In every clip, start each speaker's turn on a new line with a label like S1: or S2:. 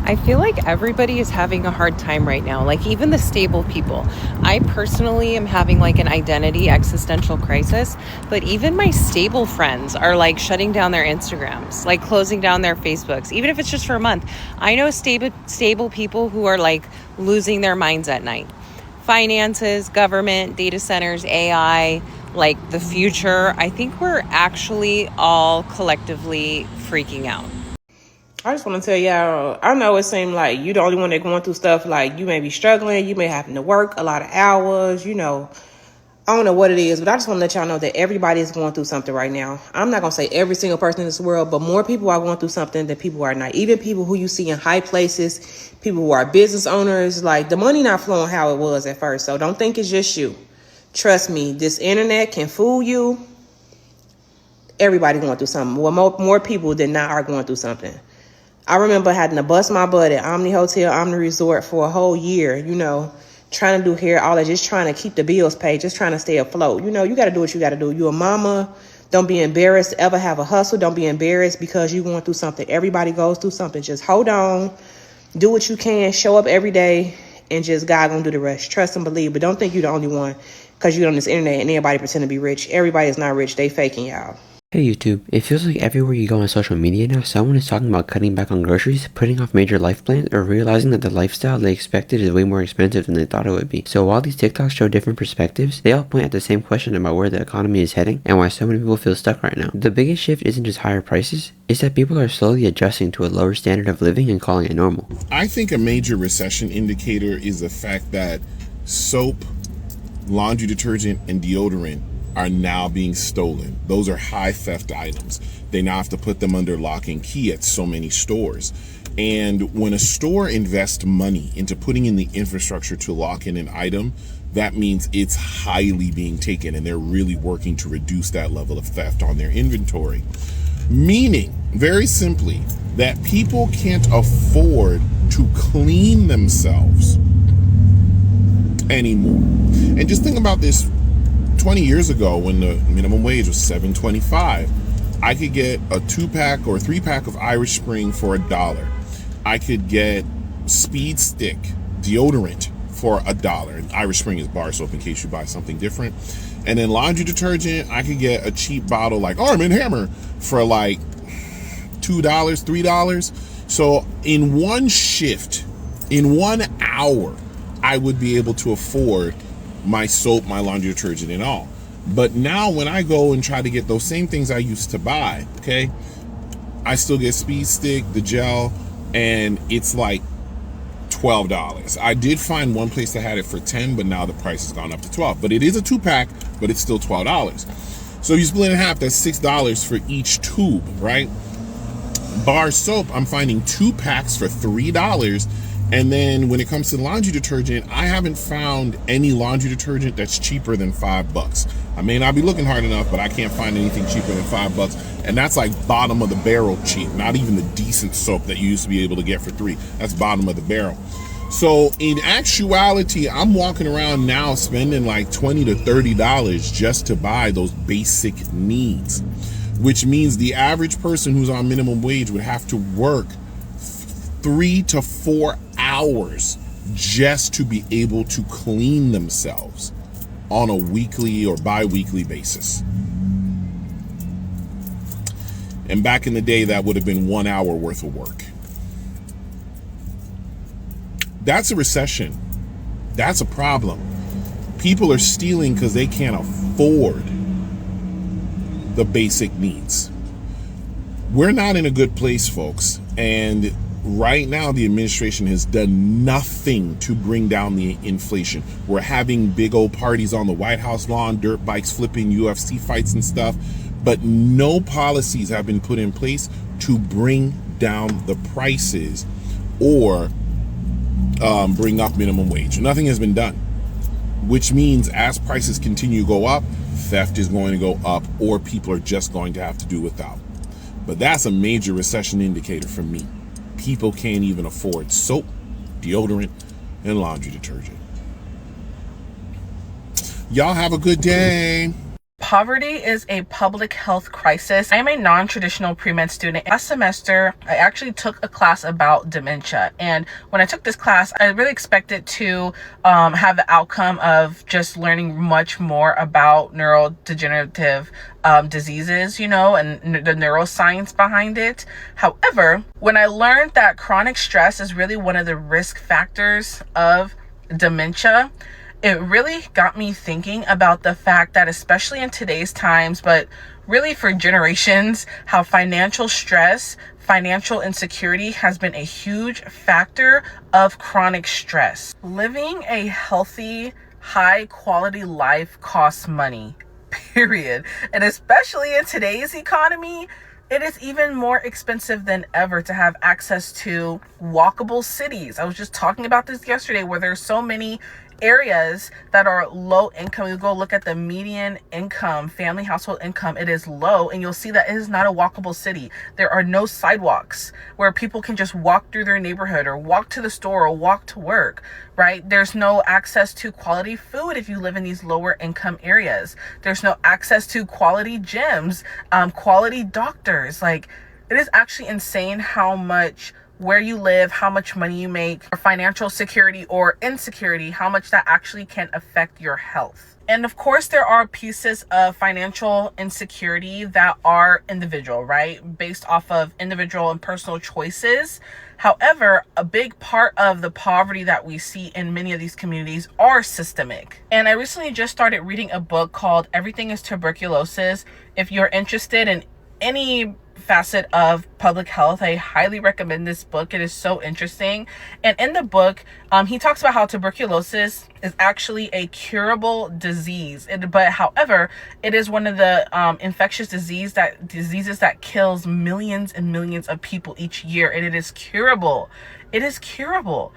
S1: I feel like everybody is having a hard time right now, like even the stable people. I personally am having like an identity existential crisis, but even my stable friends are like shutting down their Instagrams, like closing down their Facebooks, even if it's just for a month. I know stable people who are like losing their minds at night. Finances, government, data centers, AI, like the future. I think we're actually all collectively freaking out.
S2: I just want to tell y'all, I know it seems like you the only one that going through stuff. Like, you may be struggling, you may having to work a lot of hours, I don't know what it is, but I just want to let y'all know that everybody is going through something right now. I'm not going to say every single person in this world, but more people are going through something than people are not. Even people who you see in high places, people who are business owners, like the money not flowing how it was at first. So don't think it's just you. Trust me, this internet can fool you. Everybody going through something. Well, more people than not are going through something. I remember having to bust my butt at Omni Hotel, Omni Resort for a whole year, trying to do hair, all that, just trying to keep the bills paid, just trying to stay afloat. You got to do what you got to do. You a mama. Don't be embarrassed to ever have a hustle. Don't be embarrassed because you're going through something. Everybody goes through something. Just hold on. Do what you can. Show up every day. And just God going to do the rest. Trust and believe. But don't think you're the only one because you're on this internet and everybody pretend to be rich. Everybody is not rich. They faking y'all.
S3: Hey YouTube, it feels like everywhere you go on social media now, someone is talking about cutting back on groceries, putting off major life plans, or realizing that the lifestyle they expected is way more expensive than they thought it would be. So while these TikToks show different perspectives, they all point at the same question about where the economy is heading and why so many people feel stuck right now. The biggest shift isn't just higher prices, it's that people are slowly adjusting to a lower standard of living and calling it normal.
S4: I think a major recession indicator is the fact that soap, laundry detergent, and deodorant are now being stolen. Those are high theft items. They now have to put them under lock and key at so many stores. And when a store invests money into putting in the infrastructure to lock in an item, that means it's highly being taken, and they're really working to reduce that level of theft on their inventory. Meaning, very simply, that people can't afford to clean themselves anymore. And just think about this. 20 years ago, when the minimum wage was $7.25, I could get a 2-pack or 3-pack of Irish Spring for $1. I could get Speed Stick deodorant for $1. And Irish Spring is bar soap in case you buy something different. And then laundry detergent, I could get a cheap bottle like Arm & Hammer for like $2, $3. So in one shift, in 1 hour, I would be able to afford my soap, my laundry detergent, and all. But now when I go and try to get those same things I used to buy, okay, I still get Speed Stick, the gel, and it's like $12. I did find one place that had it for $10, but now the price has gone up to $12. But it is a 2-pack, but it's still $12. So you split it in half, that's $6 for each tube, right? Bar soap, I'm finding 2 packs for $3. And then when it comes to laundry detergent, I haven't found any laundry detergent that's cheaper than $5. I may not be looking hard enough, but I can't find anything cheaper than $5. And that's like bottom of the barrel cheap, not even the decent soap that you used to be able to get for $3. That's bottom of the barrel. So in actuality, I'm walking around now spending like $20 to $30 just to buy those basic needs, which means the average person who's on minimum wage would have to work 3 to 4 hours just to be able to clean themselves on a weekly or bi-weekly basis. And back in the day, that would have been 1 hour worth of work. That's a recession. That's a problem. People are stealing because they can't afford the basic needs. We're not in a good place, folks. And right now, the administration has done nothing to bring down the inflation. We're having big old parties on the White House lawn, dirt bikes flipping, UFC fights and stuff, but no policies have been put in place to bring down the prices or bring up minimum wage. Nothing has been done, which means as prices continue to go up, theft is going to go up, or people are just going to have to do without. But that's a major recession indicator for me. People can't even afford soap, deodorant, and laundry detergent. Y'all have a good day.
S5: Poverty is a public health crisis. I am a non-traditional pre-med student. Last semester, I actually took a class about dementia. And when I took this class, I really expected to have the outcome of just learning much more about neurodegenerative diseases, and the neuroscience behind it. However, when I learned that chronic stress is really one of the risk factors of dementia, it really got me thinking about the fact that, especially in today's times, but really for generations, how financial stress, financial insecurity has been a huge factor of chronic stress. Living a healthy, high quality life costs money, period. And especially in today's economy, it is even more expensive than ever to have access to walkable cities. I was just talking about this yesterday, where there's so many areas that are low income. You go look at the median income, family household income, it is low, and you'll see that it is not a walkable city. There are no sidewalks where people can just walk through their neighborhood or walk to the store or walk to work, right? There's no access to quality food if you live in these lower income areas. There's no access to quality gyms, quality doctors. Like, it is actually insane how much where you live, how much money you make, or financial security or insecurity, how much that actually can affect your health. And of course, there are pieces of financial insecurity that are individual, right? Based off of individual and personal choices. However, a big part of the poverty that we see in many of these communities are systemic. And I recently just started reading a book called Everything is Tuberculosis. If you're interested in any facet of public health, I highly recommend this book. It is so interesting. And in the book, he talks about how tuberculosis is actually a curable disease. But however, it is one of the infectious diseases that kills millions and millions of people each year. And it is curable. It is curable.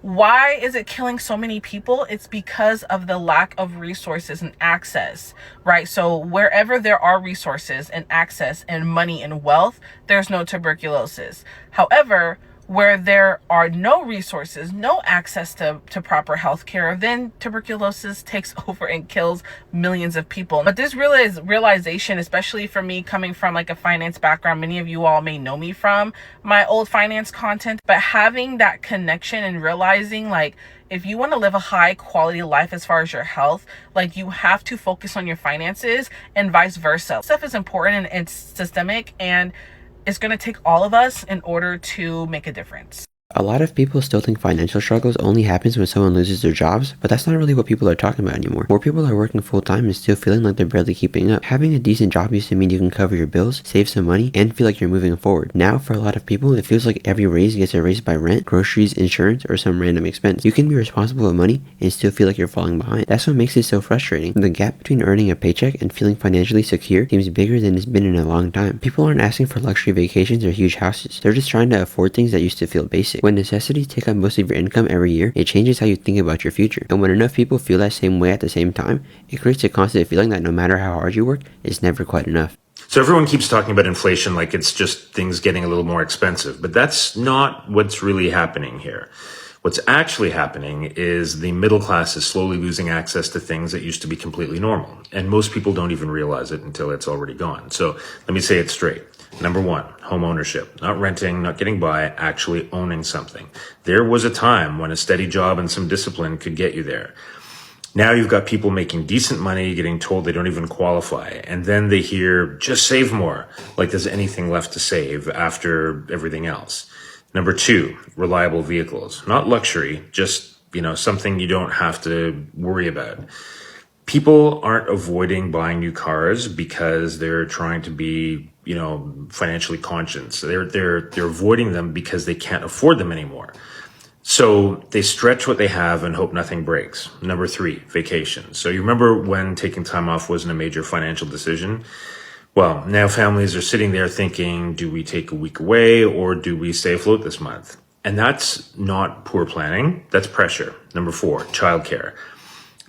S5: Why is it killing so many people? It's because of the lack of resources and access, right? So wherever there are resources and access and money and wealth, there's no tuberculosis. However, where there are no resources, no access to proper healthcare, then tuberculosis takes over and kills millions of people. But this realization, especially for me coming from like a finance background, many of you all may know me from my old finance content, but having that connection and realizing, like, if you want to live a high quality life as far as your health, like, you have to focus on your finances and vice versa. Stuff is important and it's systemic, and it's going to take all of us in order to make a difference.
S3: A lot of people still think financial struggles only happens when someone loses their jobs, but that's not really what people are talking about anymore. More people are working full-time and still feeling like they're barely keeping up. Having a decent job used to mean you can cover your bills, save some money, and feel like you're moving forward. Now, for a lot of people, it feels like every raise gets erased by rent, groceries, insurance, or some random expense. You can be responsible with money and still feel like you're falling behind. That's what makes it so frustrating. The gap between earning a paycheck and feeling financially secure seems bigger than it's been in a long time. People aren't asking for luxury vacations or huge houses. They're just trying to afford things that used to feel basic. When necessities take up most of your income every year, it changes how you think about your future. And when enough people feel that same way at the same time, it creates a constant feeling that no matter how hard you work, it's never quite enough.
S6: So everyone keeps talking about inflation like it's just things getting a little more expensive, but that's not what's really happening here. What's actually happening is the middle class is slowly losing access to things that used to be completely normal. And most people don't even realize it until it's already gone. So let me say it straight. Number one, home ownership. Not renting, not getting by, actually owning something. There was a time when a steady job and some discipline could get you there. Now you've got people making decent money, getting told they don't even qualify. And then they hear, just save more, like there's anything left to save after everything else. Number two, reliable vehicles. Not luxury, just, something you don't have to worry about. People aren't avoiding buying new cars because they're trying to be, financially conscious. They're avoiding them because they can't afford them anymore. So they stretch what they have and hope nothing breaks. Number three, vacations. So you remember when taking time off wasn't a major financial decision? Well, now families are sitting there thinking, do we take a week away or do we stay afloat this month? And that's not poor planning, that's pressure. Number four, childcare.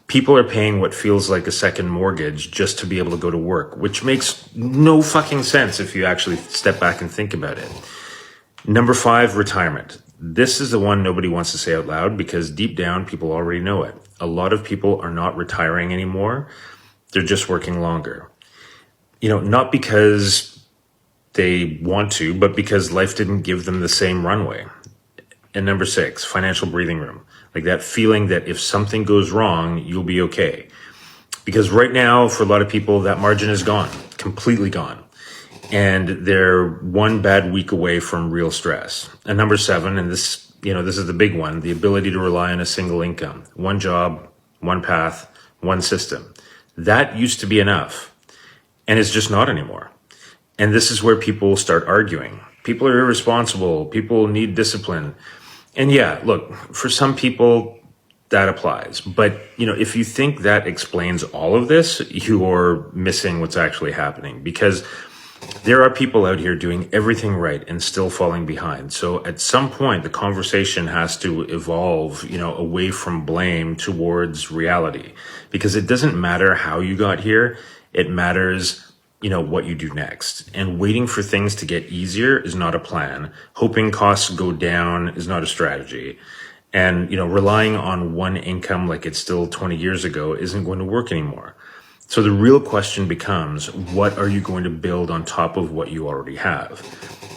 S6: People are paying what feels like a second mortgage just to be able to go to work, which makes no fucking sense if you actually step back and think about it. Number five, retirement. This is the one nobody wants to say out loud because deep down, people already know it. A lot of people are not retiring anymore. They're just working longer. not because they want to, but because life didn't give them the same runway. And number 6, financial breathing room. Like that feeling that if something goes wrong, you'll be okay. Because right now, for a lot of people, that margin is gone, completely gone. And they're one bad week away from real stress. And number 7, and this is the big one, the ability to rely on a single income, one job, one path, one system. That used to be enough, and it's just not anymore. And this is where people start arguing. People are irresponsible. People need discipline. And yeah, look, for some people, that applies. But, if you think that explains all of this, you're missing what's actually happening, because there are people out here doing everything right and still falling behind. So at some point, the conversation has to evolve, away from blame towards reality, because it doesn't matter how you got here. It matters what you do next. And waiting for things to get easier is not a plan. Hoping costs go down is not a strategy. And, relying on one income like it's still 20 years ago isn't going to work anymore. So the real question becomes, what are you going to build on top of what you already have?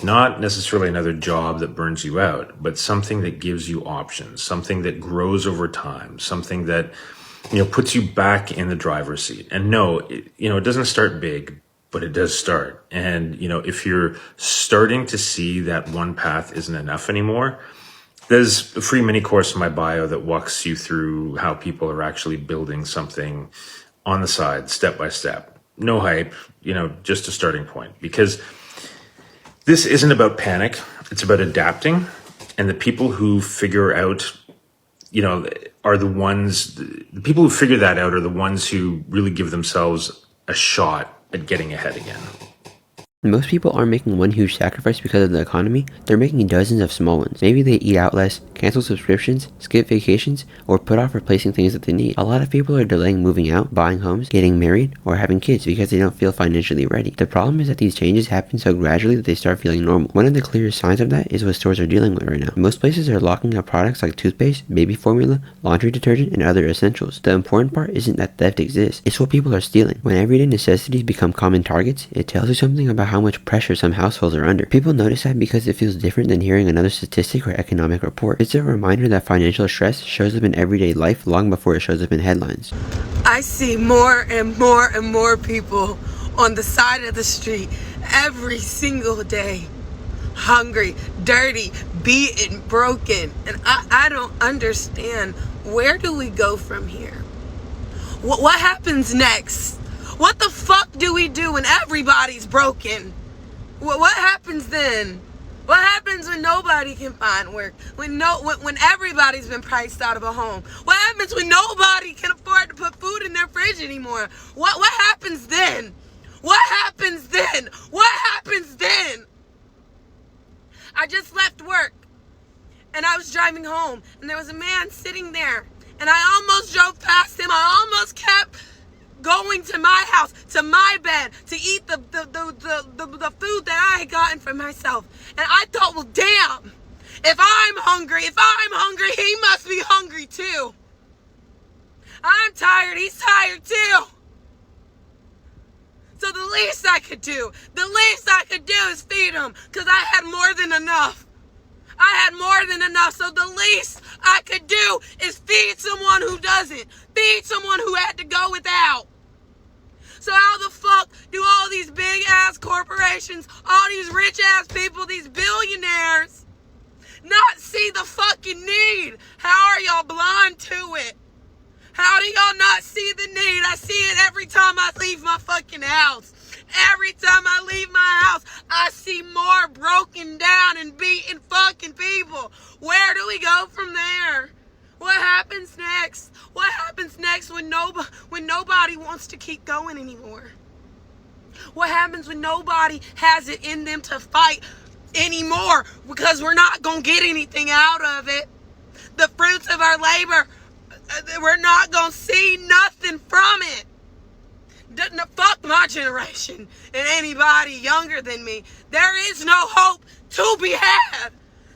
S6: Not necessarily another job that burns you out, but something that gives you options, something that grows over time, something that, puts you back in the driver's seat. And no, it doesn't start big, but it does start. And, if you're starting to see that one path isn't enough anymore, there's a free mini course in my bio that walks you through how people are actually building something on the side, step by step. No hype, just a starting point. Because this isn't about panic, it's about adapting. And the people who figure out, are the people who figure that out are the ones who really give themselves a shot at getting ahead again.
S3: Most people aren't making one huge sacrifice because of the economy, they're making dozens of small ones. Maybe they eat out less, cancel subscriptions, skip vacations, or put off replacing things that they need. A lot of people are delaying moving out, buying homes, getting married, or having kids because they don't feel financially ready. The problem is that these changes happen so gradually that they start feeling normal. One of the clearest signs of that is what stores are dealing with right now. Most places are locking up products like toothpaste, baby formula, laundry detergent, and other essentials. The important part isn't that theft exists, it's what people are stealing. When everyday necessities become common targets, it tells you something about how much pressure some households are under. People notice that because it feels different than hearing another statistic or economic report. It's a reminder that financial stress shows up in everyday life long before it shows up in headlines.
S7: I see more and more and more people on the side of the street every single day. Hungry, dirty, beaten, broken. And I don't understand. Where do we go from here? What happens next? What the fuck do we do when everybody's broken? What happens then? What happens when nobody can find work? When everybody's been priced out of a home? What happens when nobody can afford to put food in their fridge anymore? What happens then? What happens then? What happens then? I just left work and I was driving home and there was a man sitting there and I almost drove past him. I almost kept going to my house, to my bed, to eat the food that I had gotten for myself. And I thought, well, damn, if I'm hungry, he must be hungry too. I'm tired, he's tired too. So the least I could do is feed him, because I had more than enough. So the least I could do is feed someone who doesn't. Feed someone who had to go without. So how the fuck do all these big ass corporations, all these rich ass people, these billionaires, not see the fucking need? How are y'all blind to it? How do y'all not see the need? I see it every time I leave my fucking house. Every time I leave my house, I see more broken down and beaten fucking people. Where do we go from there? What happens next? What happens next when nobody wants to keep going anymore? What happens when nobody has it in them to fight anymore because we're not going to get anything out of it? The fruits of our labor, we're not going to see nothing from it. Fuck my generation and anybody younger than me. There is no hope to be had.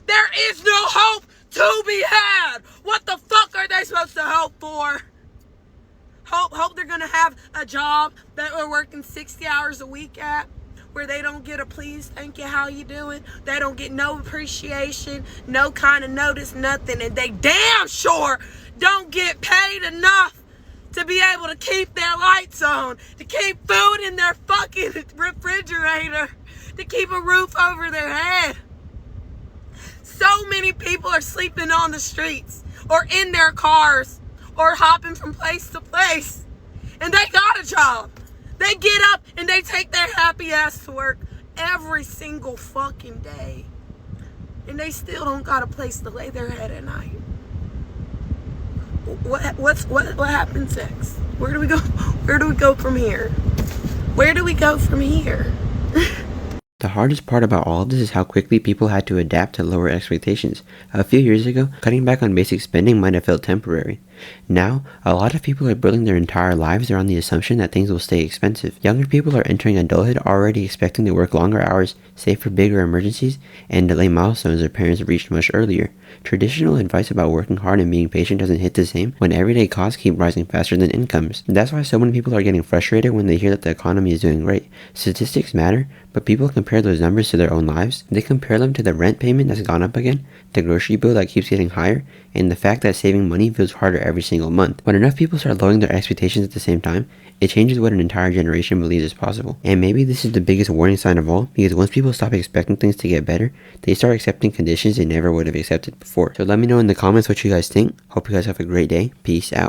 S7: There is no hope to be had. What the fuck are they supposed to hope for? Hope they're gonna have a job that we're working 60 hours a week at, where they don't get a please, thank you, how you doing? They don't get no appreciation, no kind of notice, nothing. And they damn sure don't get paid enough to be able to keep their lights on, to keep food in their fucking refrigerator, to keep a roof over their head. So many people are sleeping on the streets or in their cars or hopping from place to place. And they got a job. They get up and they take their happy ass to work every single fucking day. And they still don't got a place to lay their head at night. What happens next? Where do we go? Where do we go from here? Where do we go from here?
S3: The hardest part about all of this is how quickly people had to adapt to lower expectations. A few years ago, cutting back on basic spending might have felt temporary. Now, a lot of people are building their entire lives around the assumption that things will stay expensive. Younger people are entering adulthood already expecting to work longer hours, save for bigger emergencies, and delay milestones their parents reached much earlier. Traditional advice about working hard and being patient doesn't hit the same when everyday costs keep rising faster than incomes. That's why so many people are getting frustrated when they hear that the economy is doing great. Statistics matter, but people compare those numbers to their own lives. They compare them to the rent payment that's gone up again, the grocery bill that keeps getting higher, and the fact that saving money feels harder every single month. When enough people start lowering their expectations at the same time, it changes what an entire generation believes is possible. And maybe this is the biggest warning sign of all, because once people stop expecting things to get better, they start accepting conditions they never would have accepted before. So let me know in the comments what you guys think. Hope you guys have a great day. Peace out.